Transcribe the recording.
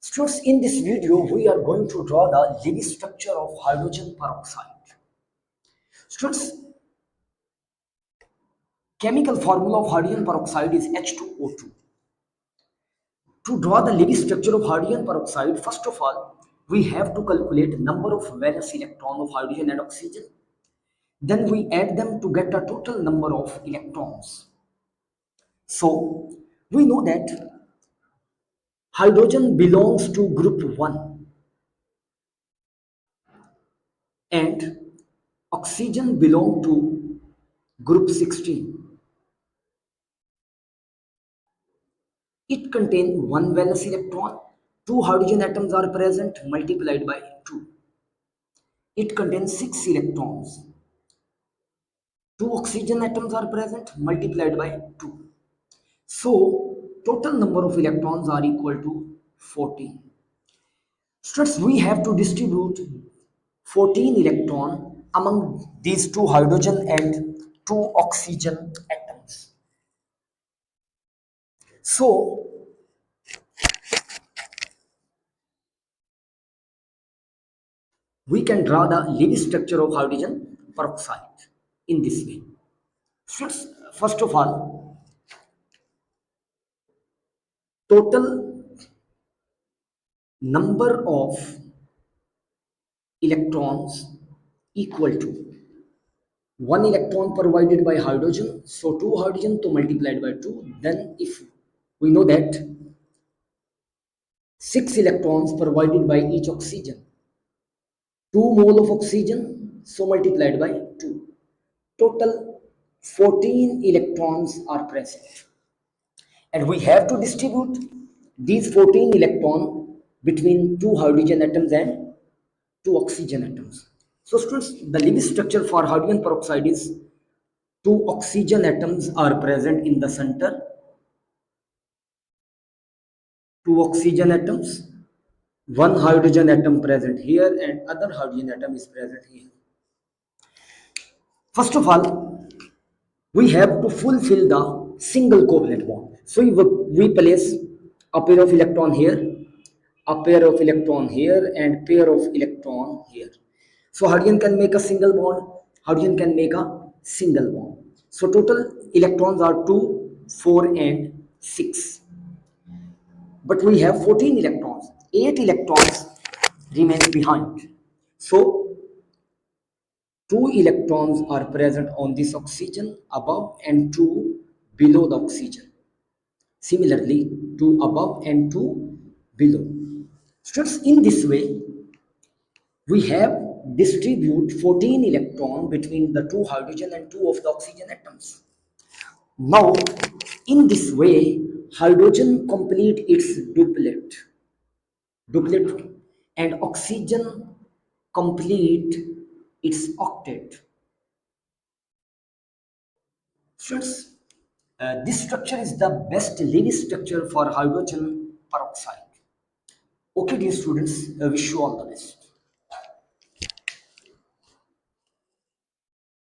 Students, in this video, we are going to draw the Lewis structure of hydrogen peroxide. Students, chemical formula of hydrogen peroxide is H2O2. To draw the Lewis structure of hydrogen peroxide, first of all, we have to calculate number of valence electron of hydrogen and oxygen. Then we add them to get a total number of electrons. So, we know that hydrogen belongs to group 1 and oxygen belong to group 16. It contains one valence electron, two hydrogen atoms are present multiplied by 2. It contains 6 electrons, two oxygen atoms are present multiplied by 2. So total number of electrons are equal to 14. Students, we have to distribute 14 electron among these two hydrogen and two oxygen atoms. So we can draw the Lewis structure of hydrogen peroxide in this way. First of all, total number of electrons equal to 1 electron provided by hydrogen, so 2 hydrogen to multiplied by 2. Then if we know that 6 electrons provided by each oxygen, 2 mole of oxygen, so multiplied by 2. Total 14 electrons are present. And we have to distribute these 14 electrons between 2 hydrogen atoms and 2 oxygen atoms. So students, the Lewis structure for hydrogen peroxide is 2 oxygen atoms are present in the center, 2 oxygen atoms, 1 hydrogen atom present here and other hydrogen atom is present here. First of all, we have to fulfill the single covalent bond. So we place a pair of electron here, a pair of electron here and pair of electron here. So hydrogen can make a single bond, hydrogen can make a single bond. So total electrons are 2, 4 and 6. But we have 14 electrons, 8 electrons remain behind. So 2 electrons are present on this oxygen above and 2 below the oxygen. Similarly, 2 above and 2 below. Students, in this way, we have distribute 14 electron between the 2 hydrogen and 2 of the oxygen atoms. Now, in this way, hydrogen complete its duplet, and oxygen complete its octet. Students, this structure is the best Lewis structure for hydrogen peroxide. Okay, dear students, I wish you all the best.